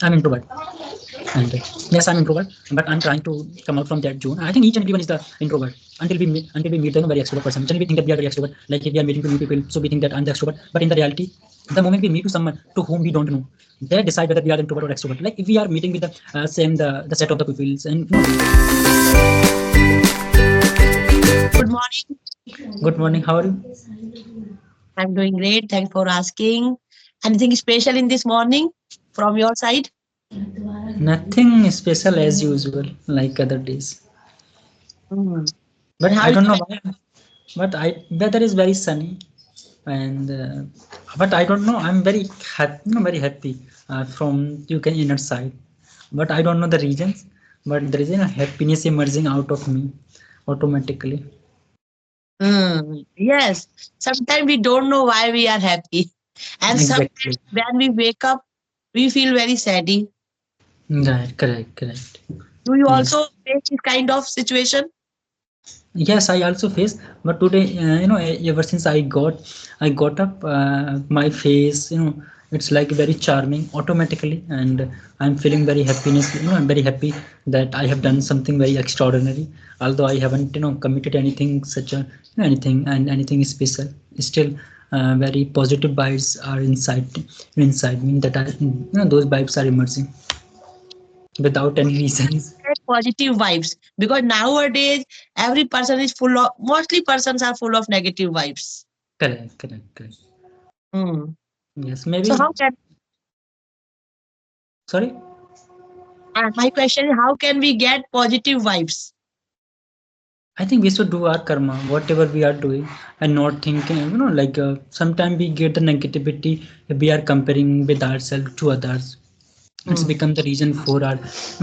I'm introvert. And yes, I'm introvert, but I'm trying to come out from that zone. I think each and everyone is the introvert until we meet the very extrovert person. Generally, we think that we are very extrovert. Like if we are meeting to new people, so we think that I'm the extrovert. But in the reality, the moment we meet to someone to whom we don't know, they decide whether we are introvert or extrovert. Like if we are meeting with the same the set of the peoples, and Good morning. good morning, how are you? I'm doing great. Thanks for asking. Anything special in this morning from your side? Nothing special as usual, like other days. Hmm. And But how I is don't the know weather? why. But I weather is very sunny, and but I don't know. I'm very happy, very happy from you can inner side, but I don't know the reasons. But there is a happiness emerging out of me automatically. Yes. Sometimes we don't know why we are happy. And sometimes Exactly. when we wake up, we feel very sad. Do Right. Correct. Correct. you Yes. also face this kind of situation? Yes, I also face, but today, ever since I got up, my face, it's like very charming automatically, and I'm feeling very happiness. I'm very happy that I have done something very extraordinary. Although I haven't, committed anything such a, anything and anything special. Still, very positive vibes are inside me that those vibes are emerging without any reasons. Get positive vibes because nowadays every person is full of mostly persons are full of negative vibes. Correct. Correct. Correct. Hmm. Yes, So maybe. how can Sorry. and my question is how can we get positive vibes? I think we should do our karma, whatever we are doing, and not thinking, like sometimes we get the negativity if we are comparing with ourselves to others. It's Hmm. become the reason for our,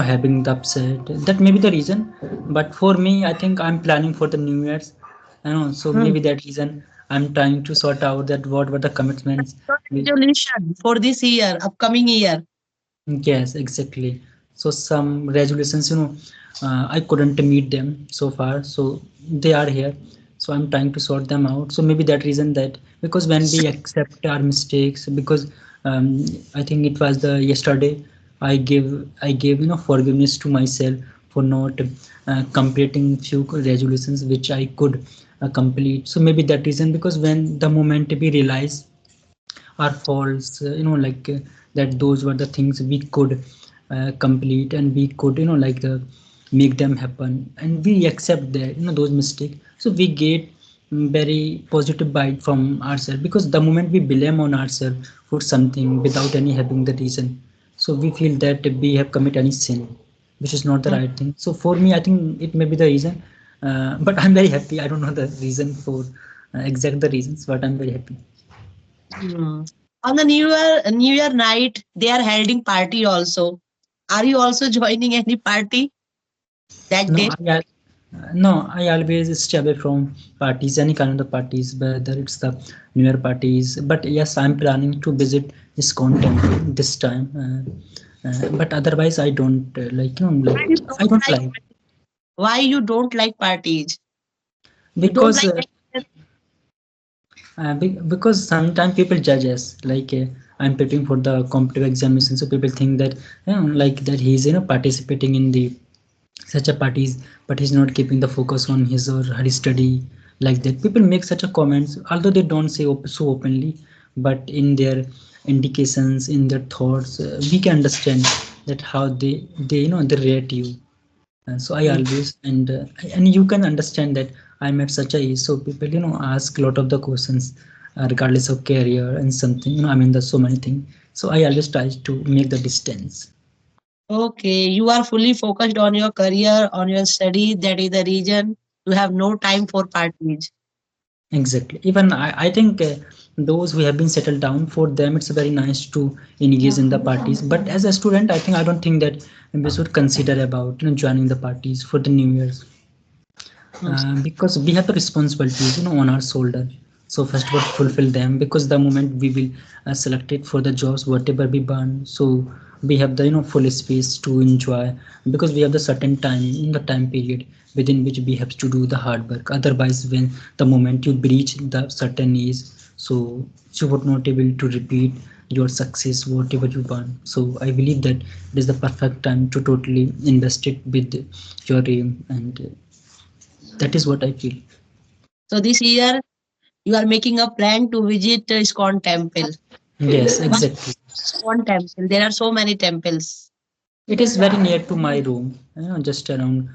having the upset. That may be the reason, but for me, I think I'm planning for the New Year's, so Hmm. maybe that reason I'm trying to sort out that what were the commitments. Your We, resolution for this year, upcoming year. Yes, exactly. So some resolutions, I couldn't meet them so far, so they are here. So I'm trying to sort them out. So maybe that reason that because when we accept our mistakes, because I think it was the yesterday I gave forgiveness to myself for not completing few resolutions which I could complete. So maybe that reason because when the moment we realize are false like that those were the things we could complete and we could make them happen and we accept that those mistakes so we get very positive bite from ourselves because the moment we blame on ourselves for something without any having the reason so we feel that we have committed any sin which is not the Hmm. right thing so for me I think it may be the reason but I'm very happy I don't know the reason for exact the reasons but I'm very happy. Hmm. On the New Year night, they are holding party also. Are you also joining any party that No, day? no, I always stay away from parties, any kind of the parties, whether it's the New Year parties. But yes, I'm planning to visit ISKCON temple this time. But otherwise, I don't Why you I don't don't like? like Why you don't like parties? You don't because like? because sometimes people judge us I'm preparing for the competitive examination, so people think that like that he's participating in the such a parties but he's not keeping the focus on his or her study like that people make such a comments although they don't say so openly but in their indications in their thoughts we can understand that how they they rate you so I Hmm. always and you can understand that I'm at such a age so people ask a lot of the questions regardless of career and something I mean there's so many things so I always try to make the distance. Okay, you are fully focused on your career, on your study. That is the reason you have no time for parties. Exactly. Even I think those who have been settled down, for them it's very nice to engage in the parties. But as a student, I think I don't think that we should consider about joining the parties for the New Year's Hmm. because we have the responsibilities on our shoulder. So first of all, fulfill them because the moment we will select it for the jobs, whatever we burn, so we have the full space to enjoy because we have the certain time in the time period within which we have to do the hard work. Otherwise, when the moment you breach the certain age, so you would not able to repeat your success, whatever you want. So I believe that it is the perfect time to totally invest it with your aim, and that is what I feel. So this year you are making a plan to visit ISKCON temple. Yes, Why exactly. ISKCON temple? There are so many temples. It is very near to my room, just around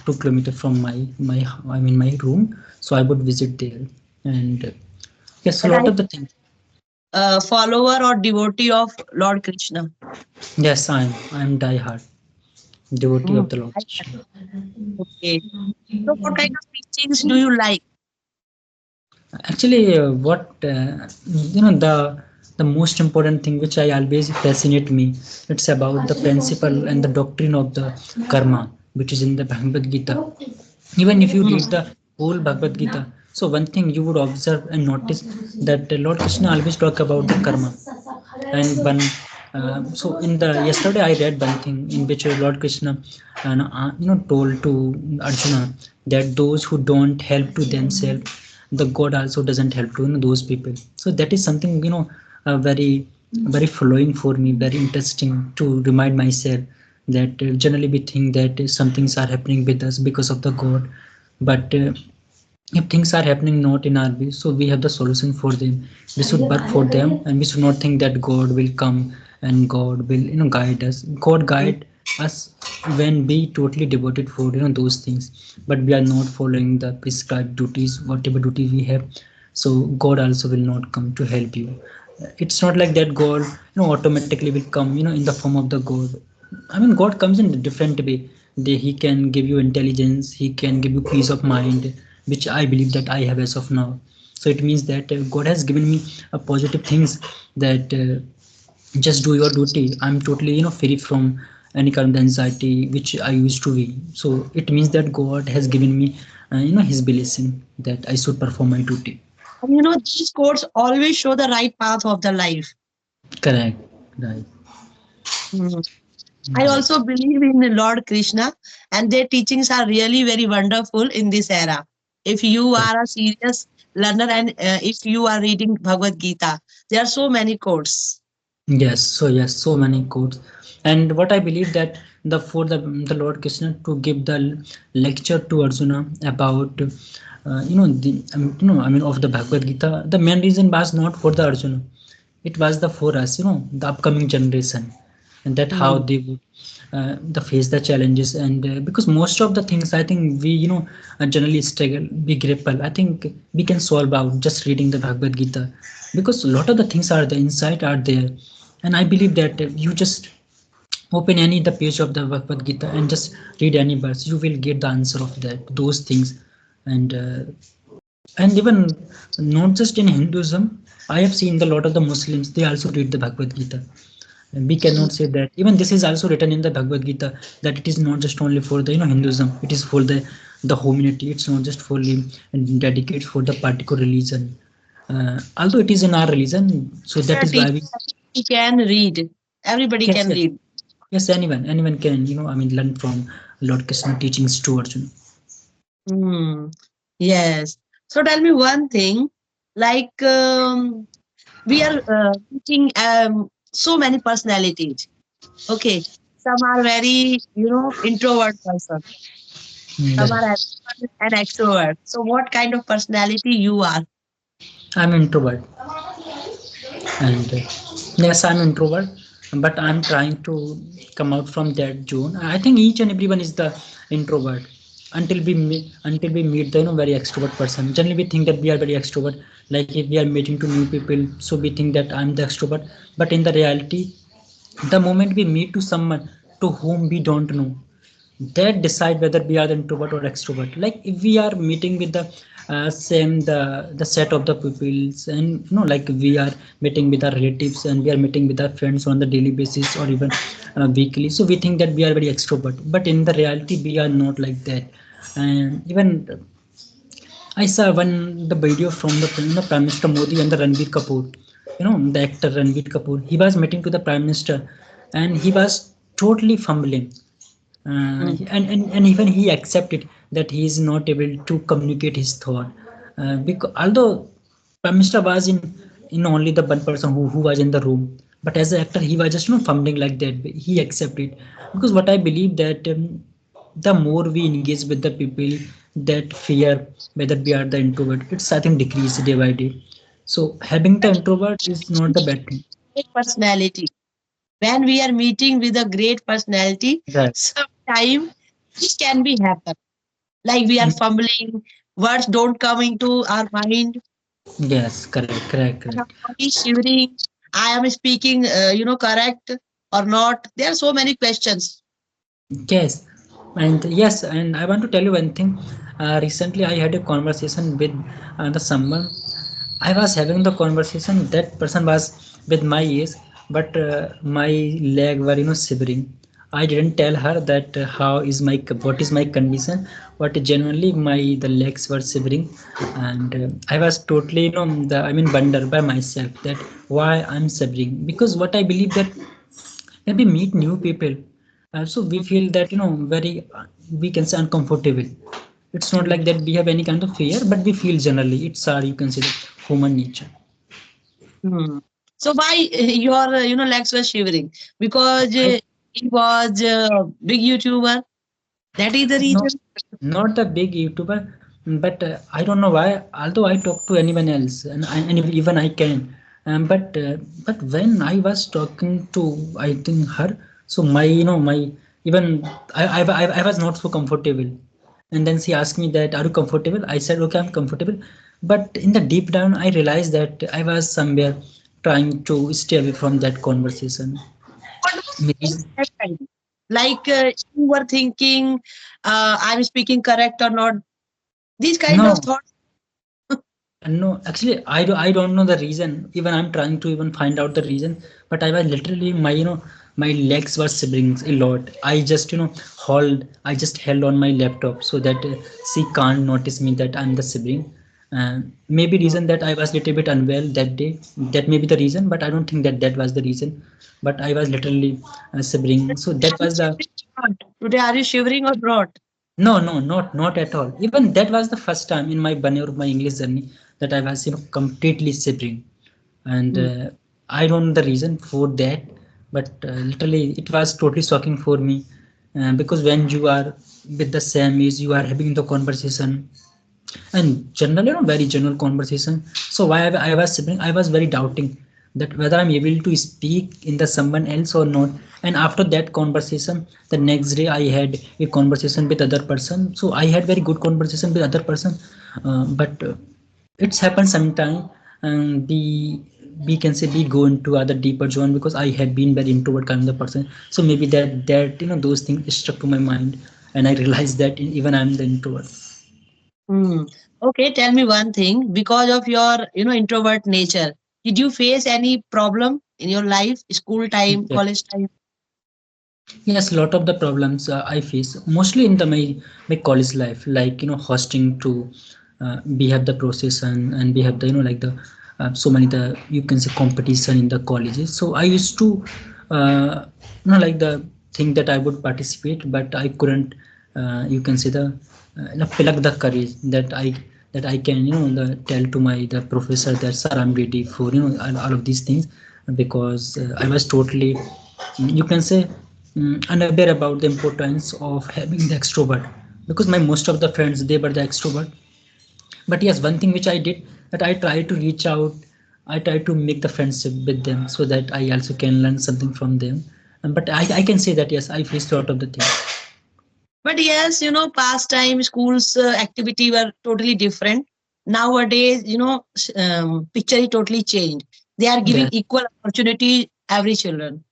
2 kilometers from my room. So I would visit there, and yes, a But lot are of the things. a follower or devotee of Lord Krishna? Yes, I'm die hard devotee Hmm. of the Lord Krishna. Okay. So what kind of teachings do you like? Actually, what the most important thing which I always fascinate me, it's about the principle and the doctrine of the karma, which is in the Bhagavad Gita. Even if you Hmm. read the whole Bhagavad Gita, so one thing you would observe and notice that Lord Krishna always talk about the karma. And one so in the yesterday I read one thing in which Lord Krishna told to Arjuna that those who don't help to themselves, the God also doesn't help to those people. So that is something very very flowing for me, very interesting to remind myself that generally we think that some things are happening with us because of the God, but if things are happening not in our way, so we have the solution for them. We should work for them, and we should not think that God will come and God will guide us. God guide us when we totally devoted for those things, but we are not following the prescribed duties, whatever duty we have. So God also will not come to help you. It's not like that God automatically will come in the form of the God. I mean, God comes in a different way. He can give you intelligence, he can give you peace of mind, which I believe that I have as of now. So it means that God has given me a positive things, that just do your duty. I'm totally free from any kind of anxiety which I used to be. So it means that God has given me his blessing, that I should perform my duty. And these quotes always show the right path of the life. Correct. Right. Hmm. I also believe in Lord Krishna, and their teachings are really very wonderful in this era. If you Correct. are a serious learner and if you are reading Bhagavad Gita, there are so many quotes. Yes, so many quotes, and what I believe that the Lord Krishna to give the lecture to Arjuna about I mean of the Bhagavad Gita. The main reason was not for the Arjuna, it was the for us, the upcoming generation, and that how Hmm. they would the face the challenges. And because most of the things I think we generally struggle, we grapple, I think we can solve out just reading the Bhagavad Gita, because a lot of the things are the insight are there. And I believe that you just open any the page of the Bhagavad Gita and just read any verse, you will get the answer of that those things. And even not just in Hinduism, I have seen the lot of the Muslims, they also read the Bhagavad Gita. And we cannot say that even this is also written in the Bhagavad Gita, that it is not just only for the Hinduism, it is for the humanity. It's not just fully dedicated for the particular religion, although it is in our religion. So that Their is why teachings we, everybody can read. Everybody yes, can yes, read. yes, anyone can I mean learn from Lord Krishna teachings to Arjuna. Hmm. Yes. So tell me one thing, like we are teaching so many personalities. Okay. Some are very, introvert person. Some Right. are an extrovert. So what kind of personality you are? I'm introvert, and yes, I'm introvert, but I'm trying to come out from that zone. I think each and everyone is the introvert until we meet the very extrovert person. Generally we think that we are very extrovert, like if we are meeting to new people, so we think that I'm the extrovert. But in the reality, the moment we meet to someone to whom we don't know, that decide whether we are the introvert or extrovert. Like if we are meeting with the same the set of the peoples, and like we are meeting with our relatives and we are meeting with our friends on the daily basis or even weekly, so we think that we are very extrovert, but in the reality we are not like that. And even I saw one the video from the Prime Minister Modi and the Ranbir Kapoor, the actor Ranbir Kapoor. He was meeting to the Prime Minister, and he was totally fumbling, Mm. and even he accepted that he is not able to communicate his thought, because although Prime Minister was only the one person who was in the room, but as an actor he was just fumbling like that. He accepted, because what I believe that the more we engage with the people, that fear, whether we are the introvert, it's I think decrease day by day. So having the introvert is not the bad thing. Great personality. When we are meeting with a great personality, Right. sometime this can be happen. Like we are Mm, fumbling, words don't come into our mind, yes, correct, correct, our correct. body shivering. I am speaking, correct or not. There are so many questions. Yes, and yes, and I want to tell you one thing. Recently, I had a conversation with the someone. I was having the conversation. That person was with my age, but my leg were shivering. I didn't tell her that how is my what is my condition, but genuinely my the legs were shivering, and I was totally I mean wonder by myself that why I'm shivering, because what I believe that when we meet new people, so we feel that very we can say uncomfortable. It's not like Hmm. that we have any kind of fear, but we feel generally it's our, you can say, the human nature. Hmm. So why your legs were shivering? Because I he was a big YouTuber. That is the no, reason. not a big YouTuber, but I don't know why, although I talk to anyone else, and even I can, but when I was talking to, I think, her, so my my even I was not so comfortable. And then she asked me that, are you comfortable? I said okay, I'm comfortable, but in the deep down I realized that I was somewhere trying to stay away from that conversation. What was Maybe- that time? Like you were thinking, I'm speaking correct or not? These kind of no, thoughts. no, actually, I don't know the reason. Even I'm trying to even find out the reason. But I was literally my my legs were shivering a lot. I just I just held on my laptop so that she can't notice me that I'm the shivering. Maybe reason that I was little bit unwell that day. That may be the reason, but I don't think that that was the reason. But I was literally shivering. So that Are you was the shivering or not? Today, are you shivering or not? no, no, not at all. Even that was the first time in my Banner of my English journey that I was completely shivering, and Hmm. I don't know the reason for that, but literally it was totally shocking for me, because when you are with the same age, you are having the conversation, and generally very general conversation. So why I was shivering, I was very doubting that whether I'm able to speak in the someone else or not. And after that conversation, the next day I had a conversation with other person, so I had very good conversation with other person, but it's happened sometime, and we can say we go into other deeper zone, because I had been very introvert kind of person. So maybe that those things stuck to my mind, and I realized that even I'm the introvert. Hmm. Okay, tell me one thing. Because of your, introvert nature, did you face any problem in your life, school time, Yes. college time? Yes, lot of the problems I face mostly in the my college life, like hosting to we have the process, and we have the like the so many the, you can say, competition in the colleges. So I used to like the thing that I would participate, but I couldn't, you can say, the pluck the courage that I can tell to my the professor that sir, I'm ready for all of these things, because I was totally, you can say, unaware about the importance of having the extrovert, because my most of the friends, they were the extrovert. But yes, one thing which I did, that I try to reach out, I try to make the friendship with them so that I also can learn something from them. But I can say that yes, I faced a lot of the things. But yes, pastime, schools, activity were totally different. Nowadays, picture is totally changed. They are Yes. giving equal opportunity every children.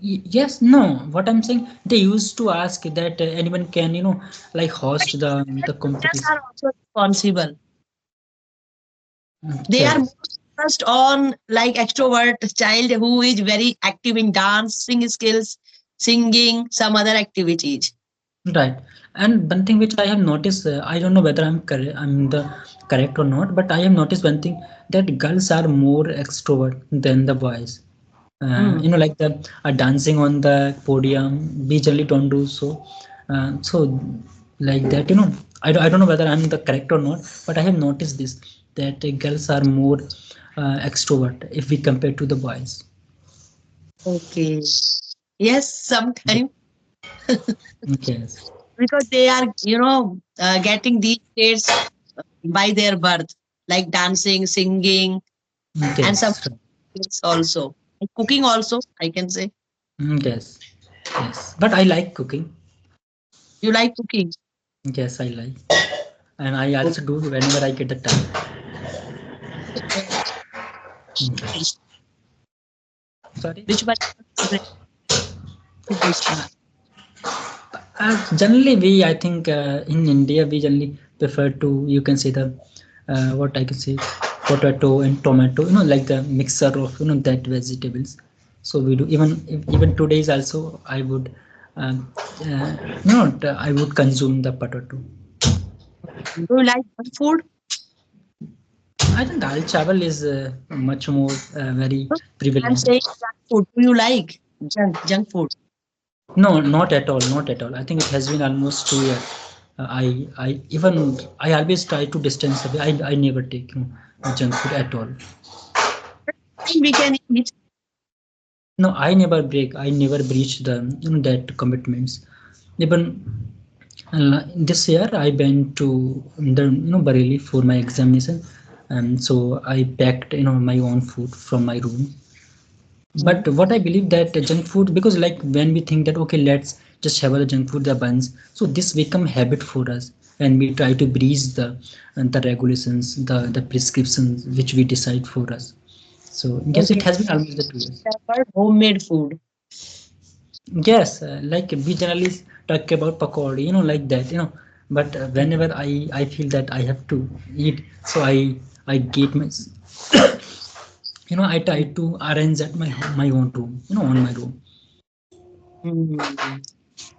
Yes, no, what I'm saying, they used to ask that anyone can like But host the teachers competition. are also responsible. They are Yes. more focused on like extrovert child who is very active in dancing skills, singing, some other activities. Right. And one thing which I have noticed, I don't know whether I'm correct, I'm the correct or not, but I have noticed one thing, that girls are more extrovert than the boys. Hmm. Like the dancing on the podium, we generally don't do so. So like that, I don't know whether I'm the correct or not, but I have noticed this, that girls are more extrovert if we compare to the boys. Okay. Yes, sometimes Yes. because they are, getting these traits by their birth, like dancing, singing, and some Yes. things also. Cooking also, I can say. Yes. Yes. But I like cooking. You like cooking. Yes, I like, and I also Okay. do whenever I get the time. Sorry. Which one is your favorite dish? Generally, I think in India we generally prefer to, you can say the what I can say, potato and tomato. Like the mixture of that vegetables. So we do even today's also I would, I would consume the potato. Do you like junk food? I think dal chawal is much more very No, I'm prevalent. saying junk food. Do you like junk food? No, not at all, not at all. I think it has been almost 2 years. I always try to distance away. I never take junk food at all. Fine, we can eat. No, I never break. I never breach the that commitments. Even this year, I went to the Bareilly for my examination, and so I packed my own food from my room. Mm. But what I believe that junk food, because like when we think that okay, let's just have a junk food, the buns, so this become habit for us, and we try to breeze the regulations, the prescriptions which we decide for us. So yes, it Okay. has been almost the 2 years. Prefer homemade food. Yes, like we generally talk about pakodi, like that, but whenever I feel that I have to eat, so I get my I try to arrange at my own room, on my room. Mm.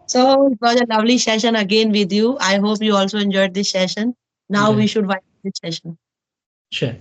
So it was a lovely session again with you. I hope you also enjoyed this session. Now we Right. should wind up this session. Sure.